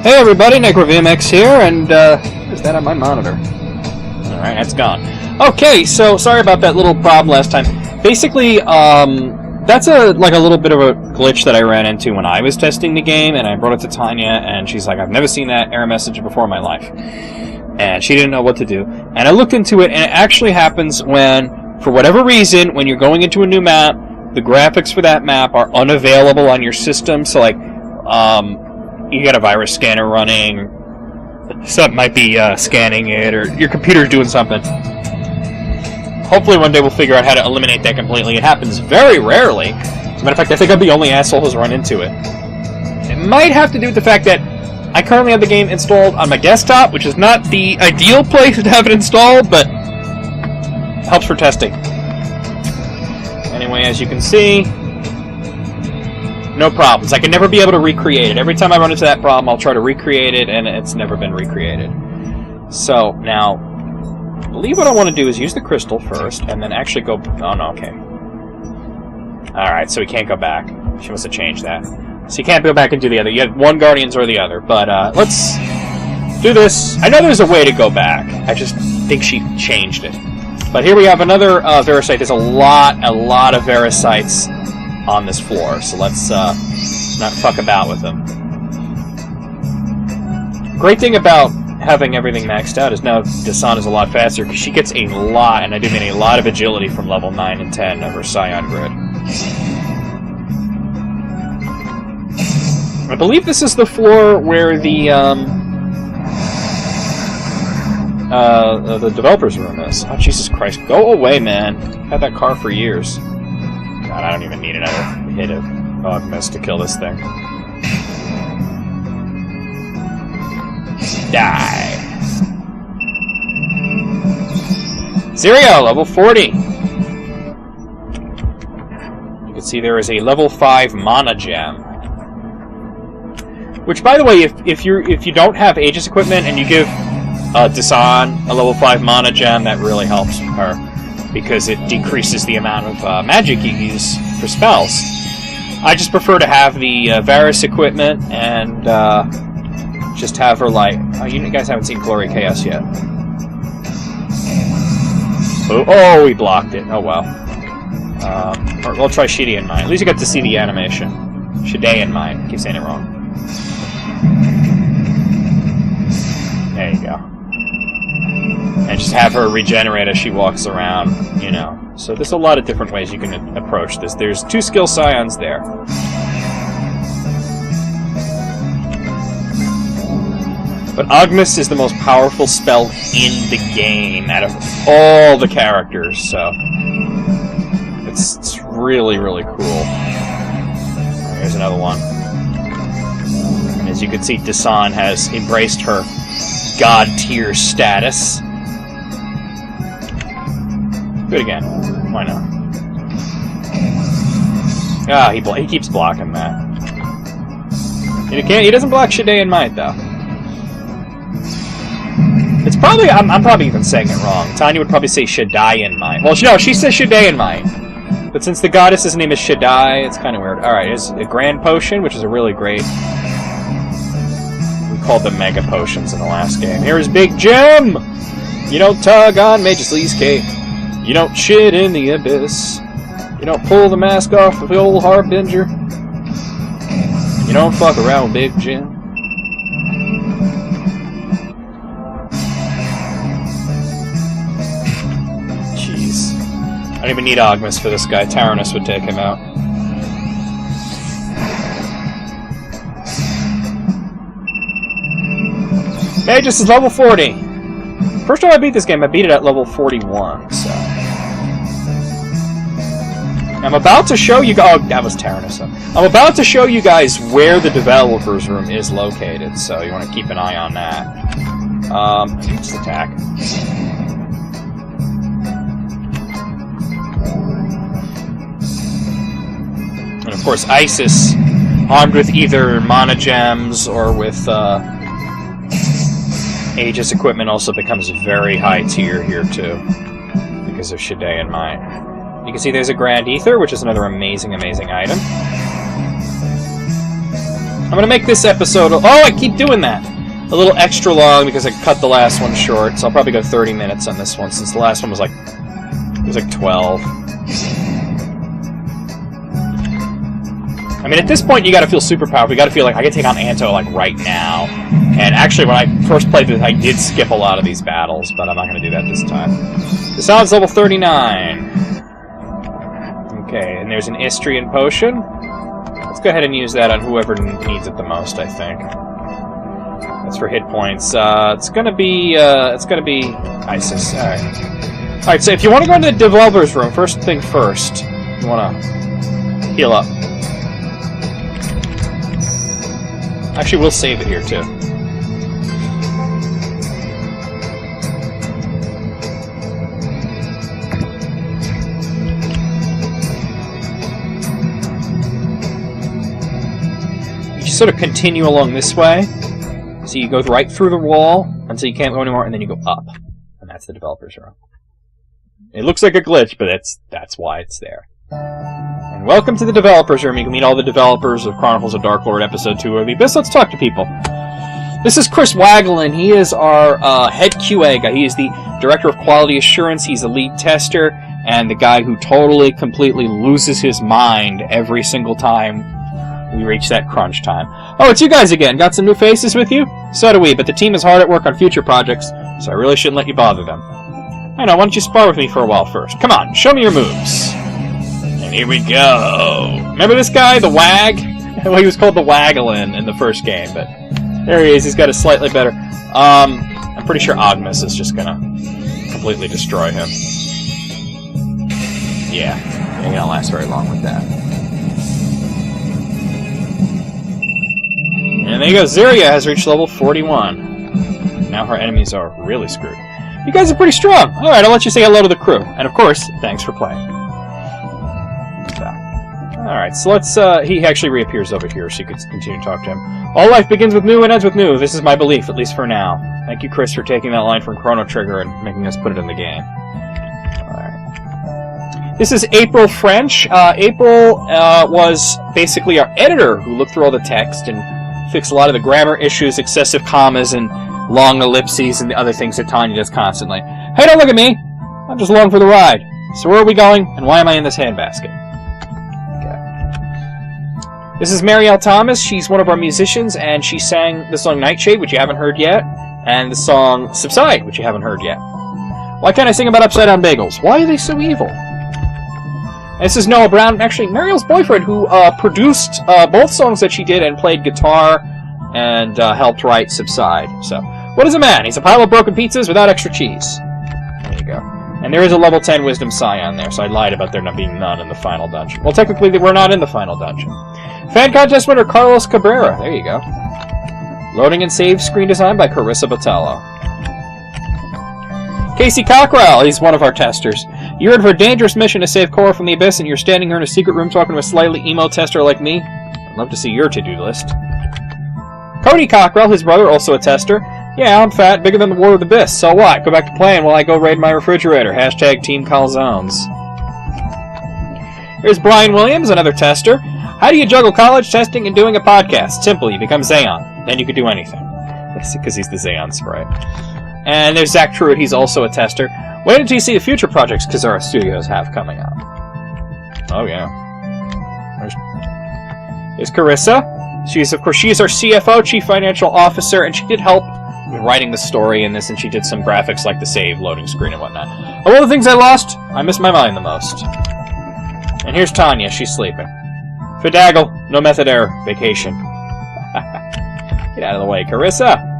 Hey everybody, NecroVMX here, and is that on my monitor? Alright, that's gone. Okay, so sorry about that little problem last time. Basically, that's like a little bit of a glitch that I ran into when I was testing the game, and I brought it to Tanya, and she's like, I've never seen that error message before in my life. And she didn't know what to do. And I looked into it, and it actually happens when, for whatever reason, when you're going into a new map, the graphics for that map are unavailable on your system, so like, you got a virus scanner running, something might be scanning it, or your computer's doing something. Hopefully one day we'll figure out how to eliminate that completely. It happens very rarely. As a matter of fact, I think I'm the only asshole who's run into it. It might have to do with the fact that I currently have the game installed on my desktop, which is not the ideal place to have it installed, but helps for testing. Anyway, as you can see, no problems. I can never be able to recreate it. Every time I run into that problem, I'll try to recreate it, and it's never been recreated. So, now, I believe what I want to do is use the crystal first, and then actually go... Oh, no, okay. Alright, so we can't go back. She must have changed that. So you can't go back and do the other. You have one Guardians or the other, but let's do this. I know there's a way to go back. I just think she changed it. But here we have another Veracite. There's a lot of Veracites on this floor, so let's not fuck about with them. Great thing about having everything maxed out is now Dasan is a lot faster, because she gets a lot, and I do mean a lot of agility from level 9 and 10 of her Scion grid. I believe this is the floor where the developer's room is. Oh, Jesus Christ. Go away, man. I've had that car for years. God, I don't even need another hit of Ogmus to kill this thing. Die. Zirio, level 40. You can see there is a level 5 Mana Gem. Which, by the way, if you don't have Aegis equipment and you give Dasan a level 5 Mana Gem, that really helps her, because it decreases the amount of magic you use for spells. I just prefer to have the Varus equipment and just have her like... Oh, you guys haven't seen Glory Chaos yet. Oh, we blocked it. Oh, well. Or we'll try Shidean Mine. At least you got to see the animation. Shidean Mine. I keep saying it wrong. There you go. And just have her regenerate as she walks around, you know. So there's a lot of different ways you can approach this. There's 2 skill Scions there. But Ogmus is the most powerful spell in the game out of all the characters, so it's really, really cool. Here's another one. And as you can see, Dasan has embraced her God tier status. Do it again. Why not? Ah, he keeps blocking that. He doesn't block Shidean Might, though. It's probably... I'm probably even saying it wrong. Tanya would probably say Shidean Might. Well, no, she says Shidean Might. But since the goddess's name is Shaddai, it's kind of weird. Alright, here's a Grand Potion, which is a really great... We called them Mega Potions in the last game. Here's Big Jim! You don't tug on Magus Lee's cape. You don't shit in the abyss. You don't pull the mask off of the old Harbinger. You don't fuck around with Big Jim. Jeez. I don't even need Ogmus for this guy. Tyrannus would take him out. Magus is level 40. First time I beat this game, I beat it at level 41, so... I'm about to show you guys... Oh, that was Tyrannus. I'm about to show you guys where the developer's room is located, so you want to keep an eye on that. Just attack. And of course, Isis, armed with either Mana Gems or with Aegis equipment, also becomes very high tier here, too, because of Shidean Might. You can see there's a Grand Ether, which is another amazing, amazing item. I'm going to make this episode... Oh, I keep doing that! A little extra long because I cut the last one short, so I'll probably go 30 minutes on this one, since the last one was like... It was like 12. I mean, at this point, you gotta feel super powerful. You gotta feel like I can take on Anto, like, right now. And actually, when I first played this, I did skip a lot of these battles, but I'm not gonna do that this time. The sound's level 39. Okay, and there's an Istrian potion. Let's go ahead and use that on whoever needs it the most, I think. That's for hit points. It's gonna be Isis. Alright, so if you want to go into the developer's room, first thing first, you want to heal up. Actually, we'll save it here, too. You sort of continue along this way. So you go right through the wall until you can't go anymore, and then you go up. And that's the developer's room. It looks like a glitch, but that's why it's there. And welcome to the developers room. You can meet all the developers of Chronicles of Dark Lord Episode 2 of the Abyss. Let's talk to people. This is Chris Wagelin. He is our head QA guy. He is the Director of Quality Assurance. He's a lead tester, and the guy who totally, completely loses his mind every single time we reach that crunch time. Oh, it's you guys again. Got some new faces with you? So do we, but the team is hard at work on future projects, so I really shouldn't let you bother them. I know, why don't you spar with me for a while first? Come on, show me your moves. And here we go. Remember this guy, the Wag? Well, he was called the Wagelin in the first game, but there he is. He's got a slightly better... I'm pretty sure Ogmus is just gonna completely destroy him. Yeah, he don't last very long with that. And there you go, Ziria has reached level 41. Now her enemies are really screwed. You guys are pretty strong. Alright, I'll let you say hello to the crew. And of course, thanks for playing. Alright, so let's, he actually reappears over here so you can continue to talk to him. All life begins with new and ends with new. This is my belief, at least for now. Thank you, Chris, for taking that line from Chrono Trigger and making us put it in the game. Alright. This is April French. April was basically our editor who looked through all the text and fixed a lot of the grammar issues, excessive commas, and long ellipses and the other things that Tanya does constantly. Hey, don't look at me! I'm just along for the ride. So where are we going, and why am I in this handbasket? Okay. This is Marielle Thomas. She's one of our musicians, and she sang the song Nightshade, which you haven't heard yet, and the song Subside, which you haven't heard yet. Why can't I sing about upside-down bagels? Why are they so evil? And this is Noah Brown, actually Marielle's boyfriend, who produced both songs that she did and played guitar and helped write Subside. So, what is a man? He's a pile of broken pizzas without extra cheese. There you go. And there is a level 10 Wisdom Scion there, so I lied about there not being none in the final dungeon. Well, technically, we're not in the final dungeon. Fan contest winner Carlos Cabrera. There you go. Loading and save screen design by Carissa Botello. Casey Cockrell, he's one of our testers. You're in for a dangerous mission to save Cora from the Abyss, and you're standing here in a secret room talking to a slightly emo tester like me? I'd love to see your to-do list. Cody Cockrell, his brother, also a tester. Yeah, I'm fat, bigger than the War of the Abyss. So what? Go back to playing while I go raid my refrigerator. Hashtag Team Calzones. Here's Brian Williams, another tester. How do you juggle college, testing, and doing a podcast? Simple, you become Zayon. Then you can do anything. Because he's the Zayon sprite. And there's Zach Truitt, he's also a tester. Wait until you see the future projects Kazara Studios have coming out. Oh yeah. There's Carissa. She's, of course, she is our CFO, Chief Financial Officer, and she did help with writing the story in this, and she did some graphics like the save, loading screen, and whatnot. Of all the things I lost, I miss my mind the most. And here's Tanya, she's sleeping. Fidaggle, no method error, vacation. Get out of the way, Carissa.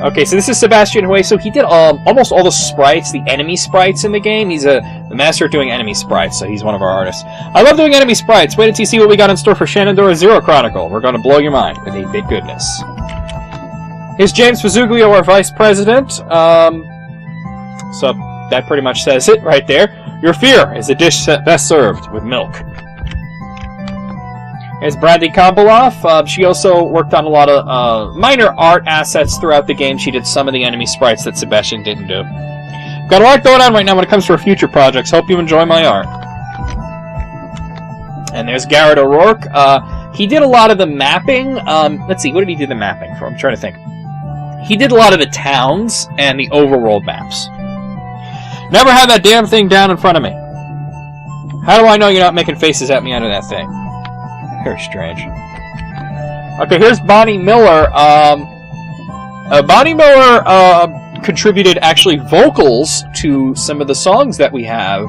Okay, so this is Sebastian Hui. So he did almost all the sprites, the enemy sprites in the game. He's the master at doing enemy sprites, so he's one of our artists. I love doing enemy sprites. Wait until you see what we got in store for Shenandoah Zero Chronicle. We're going to blow your mind with 8-bit goodness. Here's James Fazzuglio, our vice president. So that pretty much says it right there. Your fear is a dish best served with milk. Here's Brandy Kombolov. She also worked on a lot of minor art assets throughout the game. She did some of the enemy sprites that Sebastian didn't do. Got a lot going on right now when it comes to our future projects. Hope you enjoy my art. And there's Garrett O'Rourke. He did a lot of the mapping. Let's see, what did he do the mapping for? I'm trying to think. He did a lot of the towns and the overworld maps. Never had that damn thing down in front of me. How do I know you're not making faces at me out of that thing? Very strange. Okay, here's Bonnie Miller. Bonnie Miller contributed actually vocals to some of the songs that we have.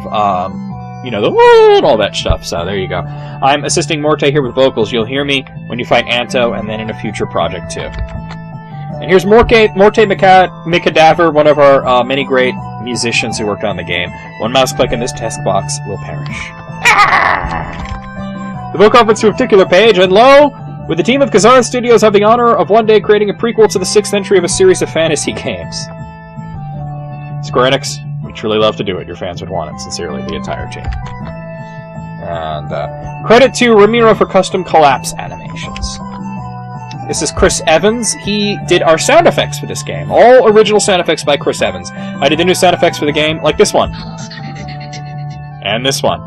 You know, the woo and all that stuff. So there you go. I'm assisting Morte here with vocals. You'll hear me when you fight Anto, and then in a future project too. And here's Morte Mikadaver, one of our many great musicians who worked on the game. One mouse click in this text box will perish. The book opens to a particular page, and lo, with the team of Kazara Studios have the honor of one day creating a prequel to the 6th entry of a series of fantasy games. Square Enix, we truly love to do it. Your fans would want it. Sincerely, the entire team. And credit to Ramiro for custom collapse animations. This is Chris Evans. He did our sound effects for this game. All original sound effects by Chris Evans. I did the new sound effects for the game, like this one. And this one.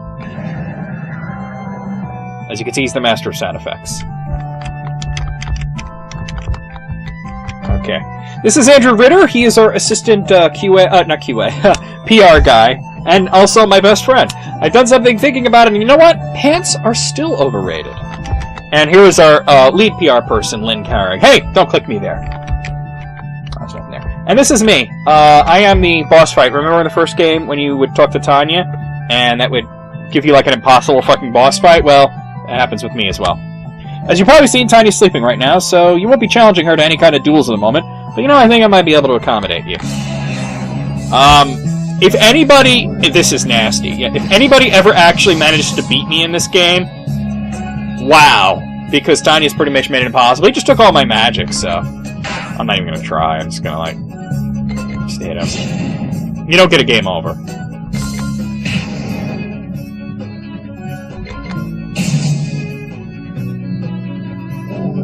As you can see, he's the master of sound effects. Okay. This is Andrew Ritter. He is our assistant PR guy, and also my best friend. I've done something thinking about it, and you know what? Pants are still overrated. And here is our lead PR person, Lynn Carrig. Hey, don't click me there. There's nothing there. And this is me. I am the boss fight. Remember in the first game when you would talk to Tanya, and that would give you like an impossible fucking boss fight? Well, that happens with me as well. As you've probably seen, Tanya's sleeping right now, so you won't be challenging her to any kind of duels at the moment. But you know, I think I might be able to accommodate you. If anybody... This is nasty. If anybody ever actually managed to beat me in this game, wow. Because Tanya's pretty much made it impossible. He just took all my magic, so... I'm not even going to try. I'm just going to, like... just hit him. You don't get a game over.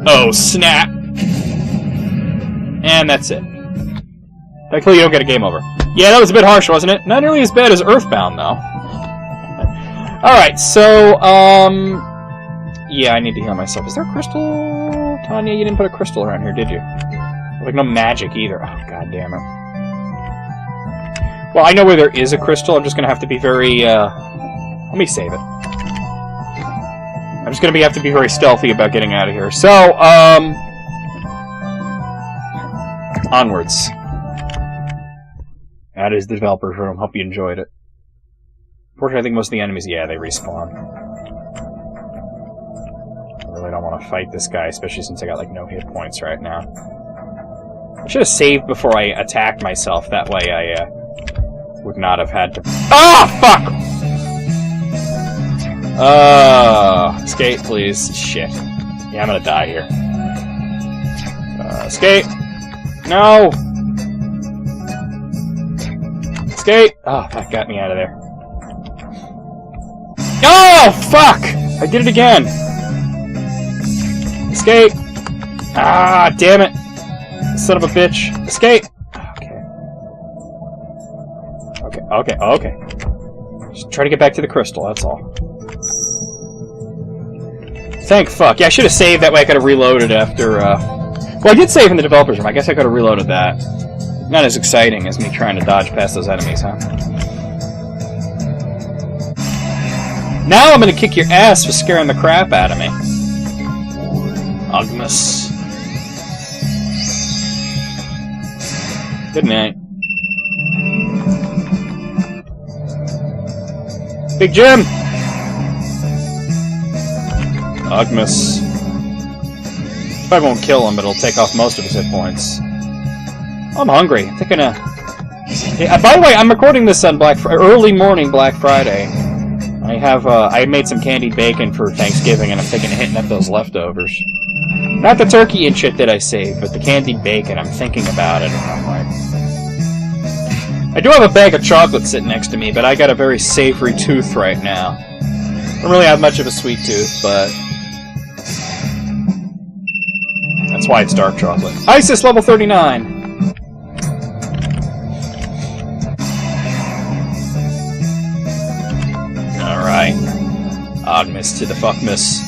Oh, snap! And that's it. Thankfully, you don't get a game over. Yeah, that was a bit harsh, wasn't it? Not nearly as bad as Earthbound, though. Alright, so, yeah, I need to heal myself. Is there a crystal? Tanya, you didn't put a crystal around here, did you? Like, no magic, either. Oh, god damn it. Well, I know where there is a crystal. I'm just gonna have to be very, let me save it. I'm just gonna have to be very stealthy about getting out of here. So, onwards. That is the developer's room. Hope you enjoyed it. Unfortunately, I think most of the enemies, yeah, they respawn. I really don't want to fight this guy, especially since I got, like, no hit points right now. I should have saved before I attacked myself. That way I, would not have had to... Ah, fuck! Escape, please. Shit. Yeah, I'm gonna die here. Escape! No! Escape! Oh, that got me out of there. Oh, fuck! I did it again! Escape! Ah, damn it! Son of a bitch. Escape! Okay. Okay. Just try to get back to the crystal, that's all. Thank fuck. Yeah, I should have saved, that way I could have reloaded after, Well, I did save in the developer's room. I guess I could have reloaded that. Not as exciting as me trying to dodge past those enemies, huh? Now I'm gonna kick your ass for scaring the crap out of me. Ogmus. Good night. Big Jim! Ogmus. Probably won't kill him, but it'll take off most of his hit points. I'm hungry. I'm thinking of... Yeah, by the way, I'm recording this on early morning Black Friday. I have, I made some candied bacon for Thanksgiving, and I'm thinking of hitting up those leftovers. Not the turkey and shit that I saved, but the candied bacon. I'm thinking about it, and I'm like... I do have a bag of chocolate sitting next to me, but I got a very savory tooth right now. I don't really have much of a sweet tooth, but... That's why it's dark chocolate. ISIS level 39! Godmas to the fuckmas.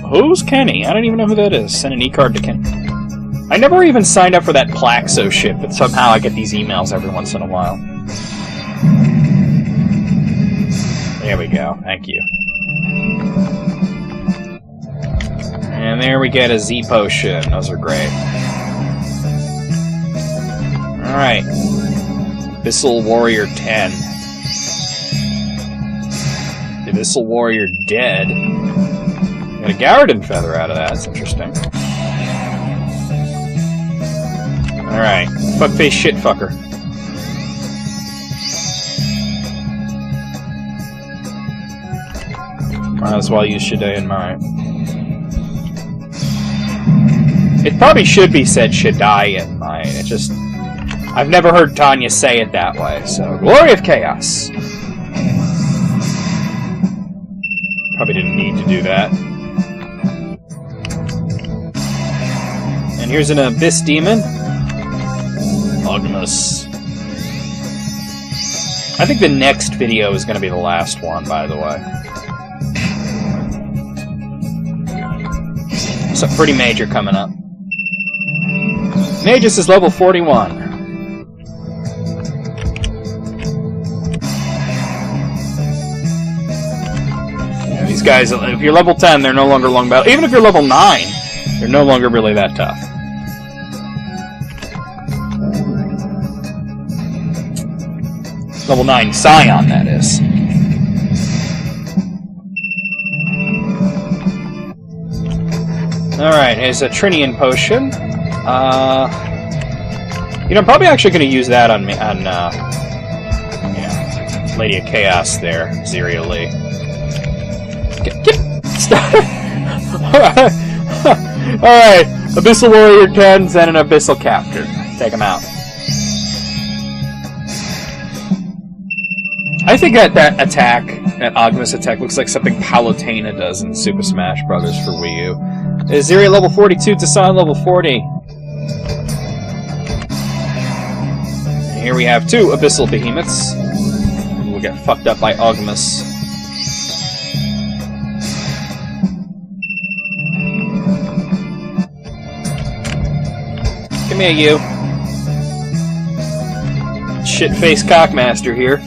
Who's Kenny? I don't even know who that is. Send an e-card to Kenny. I never even signed up for that Plaxo shit, but somehow I get these emails every once in a while. There we go. Thank you. And there we get a Z potion. Those are great. Alright. Abyssal Warrior 10. The Abyssal Warrior dead. Got a Garradin feather out of that. That's interesting. Alright. Fuckface shitfucker. Might as well use Shadai in mine. It probably should be said Shadai in mine. It just... I've never heard Tanya say it that way, so... Glory of Chaos! Probably didn't need to do that. And here's an Abyss Demon. Ogmus. I think the next video is going to be the last one, by the way. Something pretty major coming up. Magus is level 41. Yeah, these guys, if you're level 10, they're no longer long battle. Even if you're level 9, they're no longer really that tough. Level 9 Scion, that is. Alright, here's a Trinian potion. You know, I'm probably actually going to use that on yeah, Lady of Chaos there, Ziria Lee. Stop! Alright, Abyssal Warrior 10s and an Abyssal Captor. Take them out. I think that attack, that Ogmus attack, looks like something Palutena does in Super Smash Bros. For Wii U. Is Ziria level 42, Tassan level 40. And here we have two Abyssal Behemoths. We'll get fucked up by Ogmus. Come here, you. Shit-faced cockmaster here.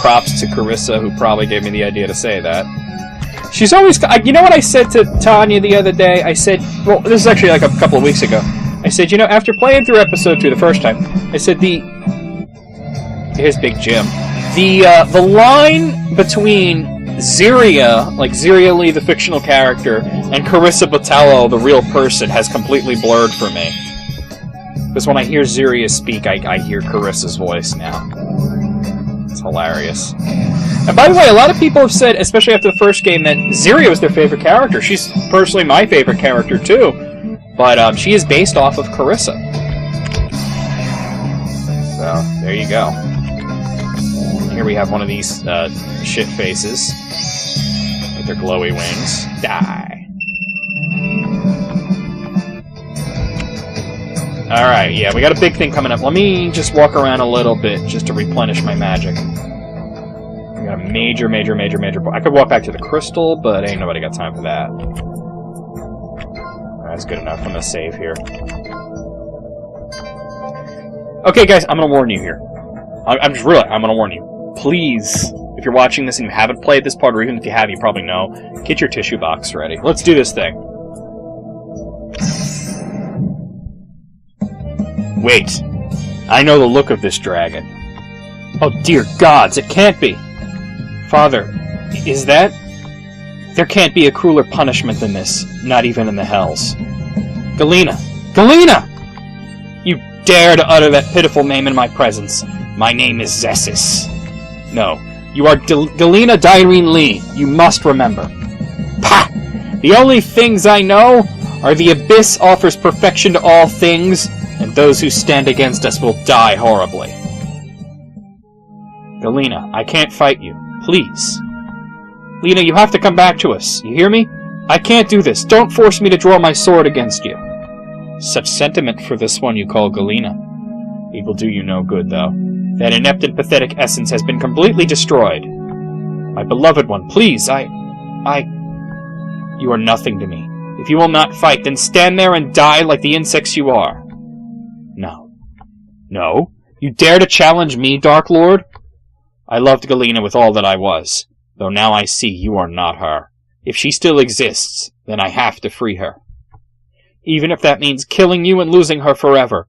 Props to Carissa, who probably gave me the idea to say that. She's always... You know what I said to Tanya the other day? I said... Well, this is actually like a couple of weeks ago. I said, you know, after playing through episode 2 the first time, I said Here's Big Jim. The line between Ziria, like Ziria Lee, the fictional character, and Carissa Botello, the real person, has completely blurred for me. Because when I hear Ziria speak, I hear Carissa's voice now. It's hilarious. And by the way, a lot of people have said, especially after the first game, that Ziria was their favorite character. She's personally my favorite character, too. But she is based off of Carissa. So, there you go. Here we have one of these shit faces. With their glowy wings. Die. Alright, yeah, we got a big thing coming up. Let me just walk around a little bit, just to replenish my magic. We got a major... I could walk back to the crystal, but ain't nobody got time for that. That's good enough. I'm gonna save here. Okay, guys, I'm gonna warn you here. I'm gonna warn you. Please, if you're watching this and you haven't played this part, or even if you have, you probably know, get your tissue box ready. Let's do this thing. Wait. I know the look of this dragon. Oh, dear gods, it can't be. Father, is that... There can't be a crueler punishment than this, not even in the hells. Galena! Galena! You dare to utter that pitiful name in my presence. My name is Zessis. No, you are Galena Dyrene Lee. You must remember. Pah! The only things I know are the Abyss offers perfection to all things, and those who stand against us will die horribly. Galena, I can't fight you. Please. Lena, you have to come back to us. You hear me? I can't do this. Don't force me to draw my sword against you. Such sentiment for this one you call Galena. It will do you no good, though. That inept and pathetic essence has been completely destroyed. My beloved one, please, You are nothing to me. If you will not fight, then stand there and die like the insects you are. No. No? You dare to challenge me, Dark Lord? I loved Galena with all that I was, though now I see you are not her. If she still exists, then I have to free her. Even if that means killing you and losing her forever.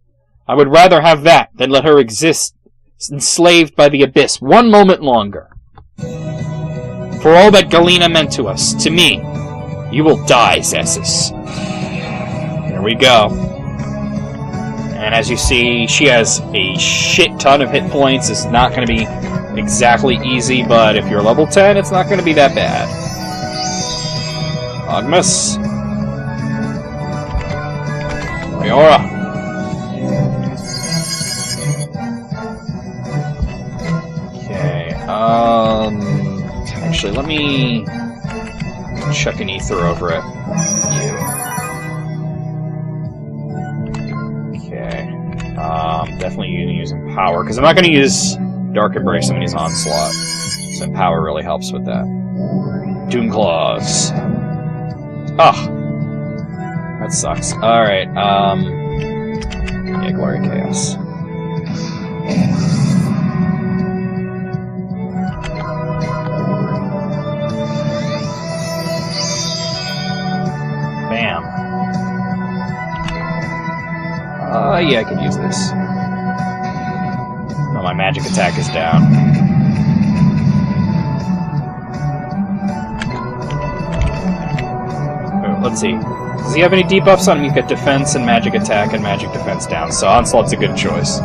I would rather have that than let her exist, enslaved by the Abyss, one moment longer. For all that Galena meant to us, to me, you will die, Zessus. There we go. And as you see, she has a shit ton of hit points. It's not going to be exactly easy, but if you're level 10, it's not going to be that bad. Ogmus. Leora. Okay, actually, let me chuck an ether over it. Okay. Definitely using power, because I'm not going to use Dark Embrace when he's Onslaught. So power really helps with that. Doom Claws. Ugh. That sucks. Alright, yeah, Glory Chaos. Bam. Yeah, I could use this. Oh, my magic attack is down. Oh, let's see. Does he have any debuffs on him? He's got defense and magic attack and magic defense down, so Onslaught's a good choice.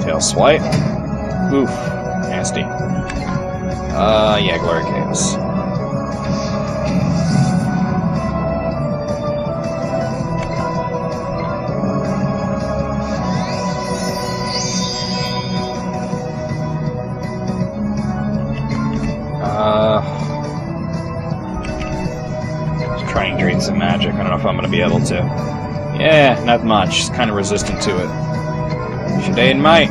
Tail Swipe. Oof. Nasty. Yeah, Glory Chaos. Just try and drain some magic. I don't know if I'm going to be able to. Yeah, not much. It's kind of resistant to it. Shadain Might.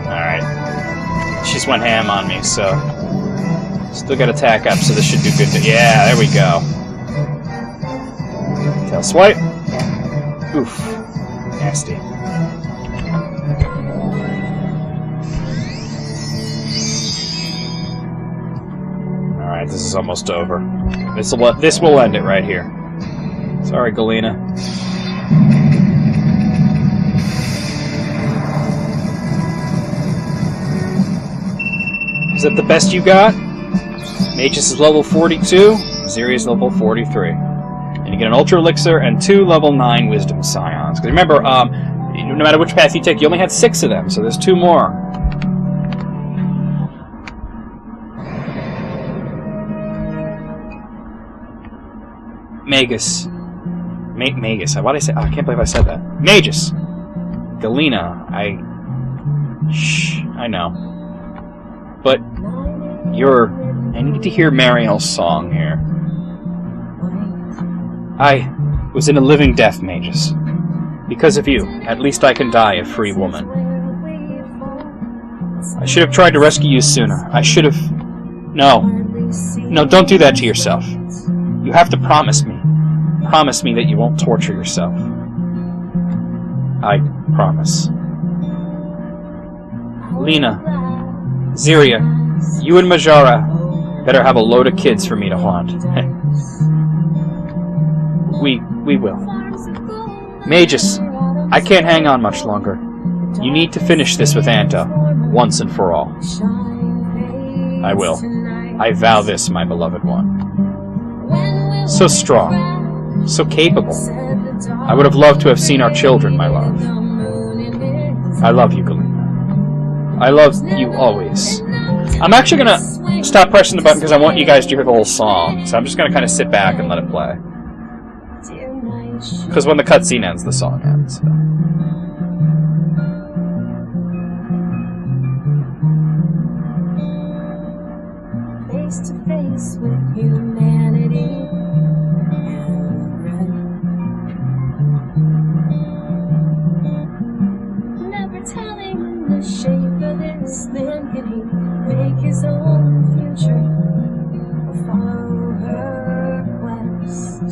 Alright. She's went ham on me, so... Still got attack up, so this should do good. Yeah, there we go. Tail Swipe. Oof. Nasty. Alright, this is almost over. This will end it right here. Sorry, Galena. Is that the best you got? Magus is level 42, Zeri is level 43. And you get an Ultra Elixir and 2 level 9 Wisdom Scions. Because remember, no matter which path you take, you only had 6 of them, so there's 2 more. Magus. Magus. Why did I say... Oh, I can't believe I said that. Magus. Galena. I know. But I need to hear Mariel's song here. I was in a living death, Magus. Because of you, at least I can die a free woman. I should have tried to rescue you sooner. I should have... No. No, don't do that to yourself. You have to promise me. Promise me that you won't torture yourself. I promise. Lena, Ziria, you and Majara better have a load of kids for me to haunt. We will. Magus, I can't hang on much longer. You need to finish this with Anta, once and for all. I will. I vow this, my beloved one. So strong. So capable. I would have loved to have seen our children, my love. I love you, Galena. I love you always. I'm actually going to stop pressing the button because I want you guys to hear the whole song. So I'm just going to kind of sit back and let it play. Because when the cutscene ends, the song ends. So. peace with humanity and red. Never telling the shape of this man, can he make his own future or follow her quest?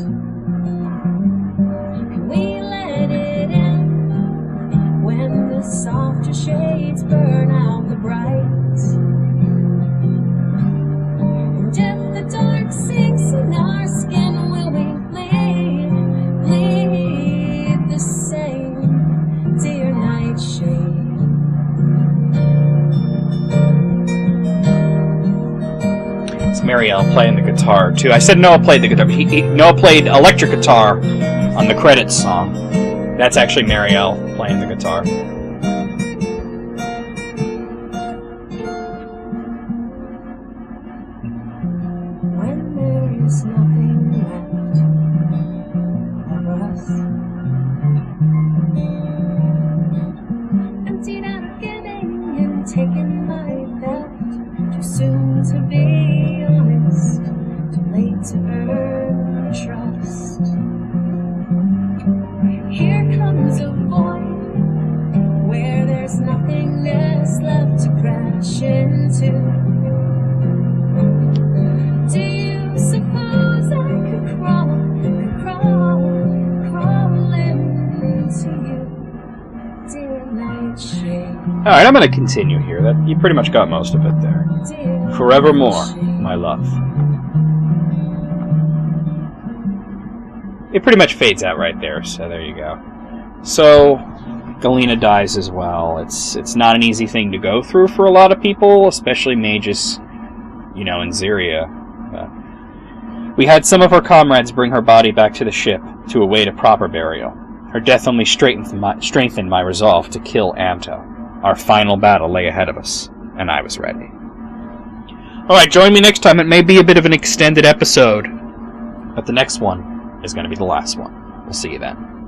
Can we let it end when the softer shades burn out the bright? And if the dark sinks in our skin, will we bleed the same, dear nightshade? It's Marielle playing the guitar too. I said Noah played the guitar. Noah played electric guitar on the credits song. That's actually Marielle playing the guitar. When there is nothing left of us, emptied out of giving and taken by theft, too soon to be honest, too late to earn trust. Here comes a void where there's nothingness left to crash into. Do you suppose I could crawl into you, dear nightshade? Alright, I'm going to continue here. You pretty much got most of it there. Dear Forevermore, nightshade. my love. It pretty much fades out right there, so there you go. So, Galena dies as well. It's not an easy thing to go through for a lot of people, especially mages, in Zyria. We had some of her comrades bring her body back to the ship to await a proper burial. Her death only strengthened my resolve to kill Amto. Our final battle lay ahead of us, and I was ready. Alright, join me next time. It may be a bit of an extended episode, but the next one is going to be the last one. We'll see you then.